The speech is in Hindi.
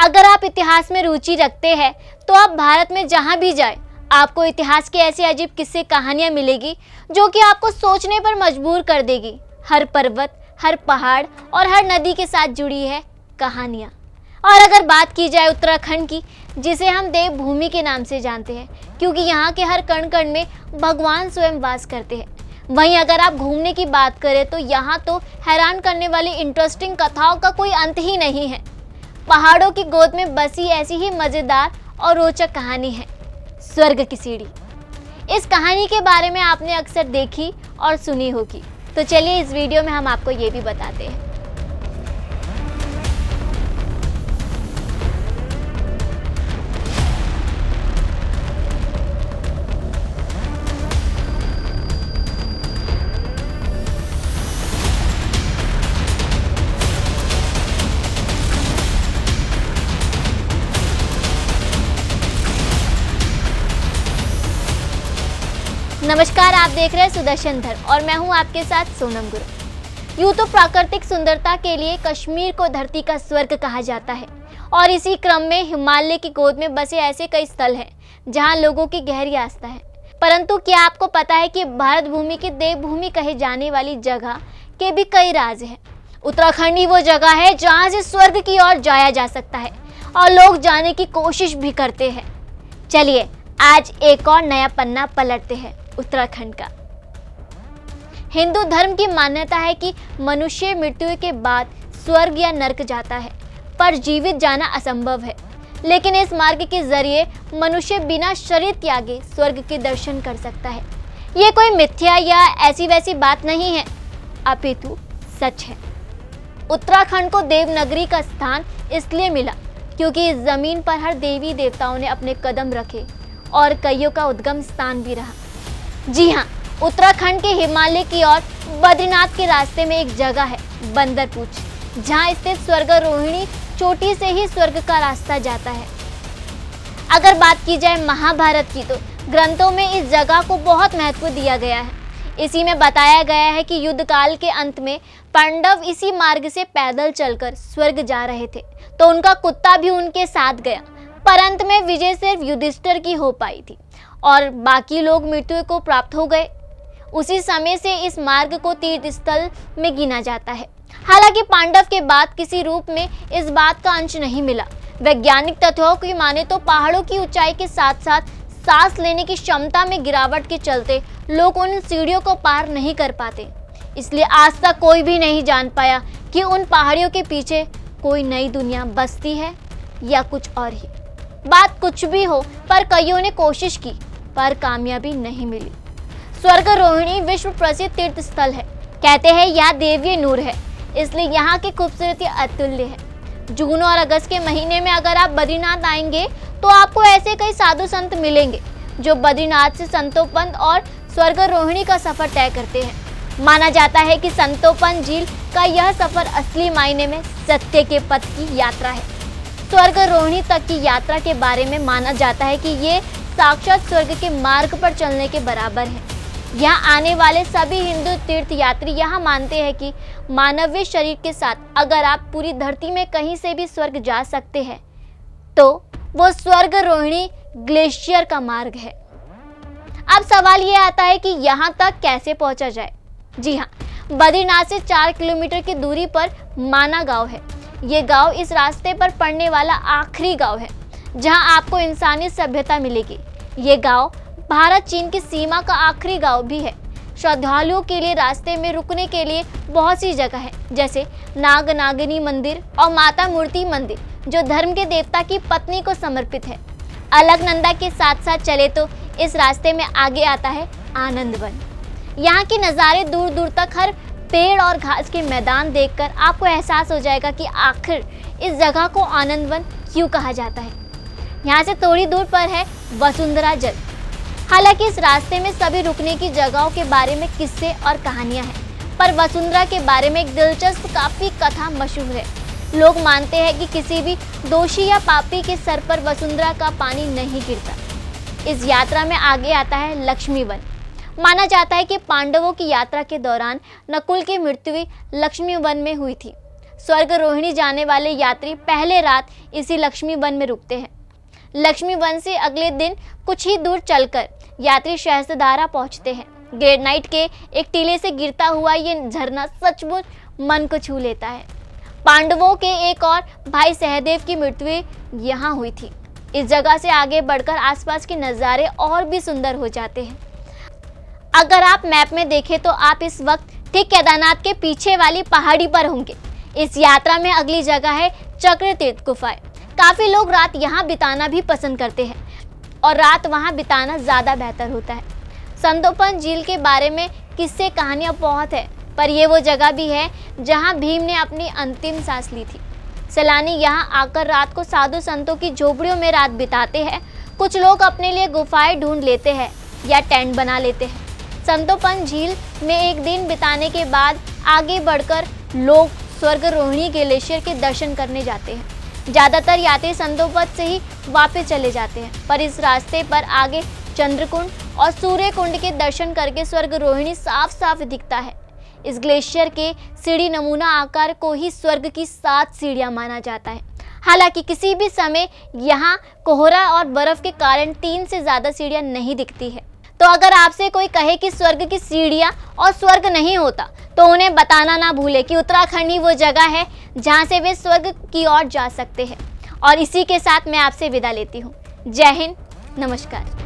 अगर आप इतिहास में रुचि रखते हैं तो आप भारत में जहां भी जाएं, आपको इतिहास के ऐसे अजीब किस्से कहानियां मिलेगी जो कि आपको सोचने पर मजबूर कर देगी। हर पर्वत, हर पहाड़ और हर नदी के साथ जुड़ी है कहानियां। और अगर बात की जाए उत्तराखंड की, जिसे हम देवभूमि के नाम से जानते हैं क्योंकि यहाँ के हर कण कण में भगवान स्वयं वास करते हैं, वहीं अगर आप घूमने की बात करें तो यहाँ तो हैरान करने वाली इंटरेस्टिंग कथाओं का कोई अंत ही नहीं है। पहाड़ों की गोद में बसी ऐसी ही मज़ेदार और रोचक कहानी है स्वर्ग की सीढ़ी। इस कहानी के बारे में आपने अक्सर देखी और सुनी होगी, तो चलिए इस वीडियो में हम आपको ये भी बताते हैं। नमस्कार, आप देख रहे हैं सुदर्शन धर्म और मैं हूं आपके साथ सोनम गुरु। यूं तो प्राकृतिक सुंदरता के लिए कश्मीर को धरती का स्वर्ग कहा जाता है और इसी क्रम में हिमालय की गोद में बसे ऐसे कई स्थल हैं जहां लोगों की गहरी आस्था है। परंतु क्या आपको पता है कि भारत भूमि की देवभूमि कहे जाने वाली जगह के भी कई राज हैं। उत्तराखंड ही वो जगह है जहाँ से स्वर्ग की ओर जाया जा सकता है और लोग जाने की कोशिश भी करते हैं। चलिए आज एक और नया पन्ना पलटते हैं उत्तराखंड का। हिंदू धर्म की मान्यता है कि मनुष्य मृत्यु के बाद स्वर्ग या नरक जाता है, पर जीवित जाना असंभव है। लेकिन इस मार्ग के जरिए मनुष्य बिना शरीर त्यागे स्वर्ग के दर्शन कर सकता है। ये कोई मिथ्या या ऐसी वैसी बात नहीं है, अपितु सच है। उत्तराखंड को देवनगरी का स्थान इसलिए मिला क्योंकि इस जमीन पर हर देवी देवताओं ने अपने कदम रखे और कईयों का उद्गम स्थान भी रहा। जी हाँ, उत्तराखंड के हिमालय की ओर बद्रीनाथ के रास्ते में एक जगह है बंदरपूछ, जहाँ स्थित स्वर्गारोहिणी चोटी से ही स्वर्ग का रास्ता जाता है। अगर बात की जाए महाभारत की तो ग्रंथों में इस जगह को बहुत महत्व दिया गया है। इसी में बताया गया है कि युद्ध काल के अंत में पांडव इसी मार्ग से पैदल चलकर स्वर्ग जा रहे थे, तो उनका कुत्ता भी उनके साथ गया, पर अंत में विजय सिर्फ युधिष्ठिर की हो पाई थी और बाकी लोग मृत्यु को प्राप्त हो गए। उसी समय से इस मार्ग को तीर्थ स्थल में गिना जाता है। हालांकि पांडव के बाद किसी रूप में इस बात का अंश नहीं मिला। वैज्ञानिक तथ्यों की माने तो पहाड़ों की ऊंचाई के साथ साथ सांस लेने की क्षमता में गिरावट के चलते लोग उन सीढ़ियों को पार नहीं कर पाते। इसलिए आज तक कोई भी नहीं जान पाया कि उन पहाड़ियों के पीछे कोई नई दुनिया बसती है या कुछ और ही। बात कुछ भी हो, पर कईयों ने कोशिश की पर कामयाबी नहीं मिली। स्वर्गारोहिणी विश्व प्रसिद्ध तीर्थ स्थल है। कहते हैं यह देवीय नूर है, इसलिए यहाँ की खूबसूरती अतुल्य है। जून और अगस्त के महीने में अगर आप बद्रीनाथ आएंगे तो आपको ऐसे कई साधु संत मिलेंगे जो बद्रीनाथ से संतोपन और स्वर्गारोहिणी का सफर तय करते हैं। माना जाता है कि संतोपन झील का यह सफर असली मायने में सत्य के पथ की यात्रा है। स्वर्गारोहिणी तक की यात्रा के बारे में माना जाता है कि ये साक्षात स्वर्ग के मार्ग पर चलने के बराबर है। यहाँ आने वाले सभी हिंदू तीर्थ यात्री यहाँ मानते हैं कि मानवीय शरीर के साथ अगर आप पूरी धरती में कहीं से भी स्वर्ग जा सकते हैं तो वो स्वर्गारोहिणी ग्लेशियर का मार्ग है। अब सवाल ये आता है कि यहाँ तक कैसे पहुँचा जाए। जी हाँ, बद्रीनाथ से 4 किलोमीटर की दूरी पर माना गांव है। ये गांव इस रास्ते पर पड़ने वाला आखिरी गांव है जहां आपको इंसानी सभ्यता मिलेगी। ये गांव भारत चीन की सीमा का आखिरी गांव भी है। श्रद्धालुओं के लिए रास्ते में रुकने के लिए बहुत सी जगह है, जैसे नाग नागिनी मंदिर और माता मूर्ति मंदिर जो धर्म के देवता की पत्नी को समर्पित है। अलकनंदा के साथ साथ चले तो इस रास्ते में आगे आता है आनंद वन। यहाँ के नज़ारे दूर दूर तक हर पेड़ और घास के मैदान देखकर आपको एहसास हो जाएगा कि आखिर इस जगह को आनंद वन क्यों कहा जाता है। यहाँ से थोड़ी दूर पर है वसुंधरा जल। हालांकि इस रास्ते में सभी रुकने की जगहों के बारे में किस्से और कहानियां हैं, पर वसुंधरा के बारे में एक दिलचस्प काफी कथा मशहूर है। लोग मानते हैं कि किसी भी दोषी या पापी के सर पर वसुंधरा का पानी नहीं गिरता। इस यात्रा में आगे आता है लक्ष्मी वन। माना जाता है कि पांडवों की यात्रा के दौरान नकुल की मृत्यु लक्ष्मी वन में हुई थी। स्वर्ग रोहिणी जाने वाले यात्री पहले रात इसी लक्ष्मी वन में रुकते हैं। लक्ष्मी वन से अगले दिन कुछ ही दूर चलकर यात्री सहस्त्रधारा पहुंचते हैं। ग्रेनाइट के एक टीले से गिरता हुआ ये झरना सचमुच मन को छू लेता है। पांडवों के एक और भाई सहदेव की मृत्यु यहाँ हुई थी। इस जगह से आगे बढ़कर आसपास के नज़ारे और भी सुंदर हो जाते हैं। अगर आप मैप में देखें तो आप इस वक्त ठीक केदारनाथ के पीछे वाली पहाड़ी पर होंगे। इस यात्रा में अगली जगह है चक्रतीर्थ गुफाएं। काफ़ी लोग रात यहाँ बिताना भी पसंद करते हैं और रात वहाँ बिताना ज़्यादा बेहतर होता है। संदोपन झील के बारे में किस्से कहानियाँ बहुत है, पर यह वो जगह भी है जहाँ भीम ने अपनी अंतिम सांस ली थी। सैलानी यहाँ आकर रात को साधु संतों की झोपड़ियों में रात बिताते हैं। कुछ लोग अपने लिए गुफाएं ढूंढ लेते हैं या टेंट बना लेते हैं। संदोपन झील में एक दिन बिताने के बाद आगे बढ़कर लोग स्वर्ग रोहिणी ग्लेशियर के दर्शन करने जाते हैं। ज़्यादातर यात्री संदोपन से ही वापस चले जाते हैं, पर इस रास्ते पर आगे चंद्रकुंड और सूर्य कुंड के दर्शन करके स्वर्ग रोहिणी साफ साफ दिखता है। इस ग्लेशियर के सीढ़ी नमूना आकार को ही स्वर्ग की 7 सीढ़ियां माना जाता है। हालांकि किसी भी समय यहाँ कोहरा और बर्फ के कारण 3 से ज़्यादा सीढ़ियां नहीं दिखती है। तो अगर आपसे कोई कहे कि स्वर्ग की सीढ़ियां और स्वर्ग नहीं होता, तो उन्हें बताना ना भूले कि उत्तराखंड ही वो जगह है जहाँ से वे स्वर्ग की ओर जा सकते हैं। और इसी के साथ मैं आपसे विदा लेती हूँ। जय हिंद, नमस्कार।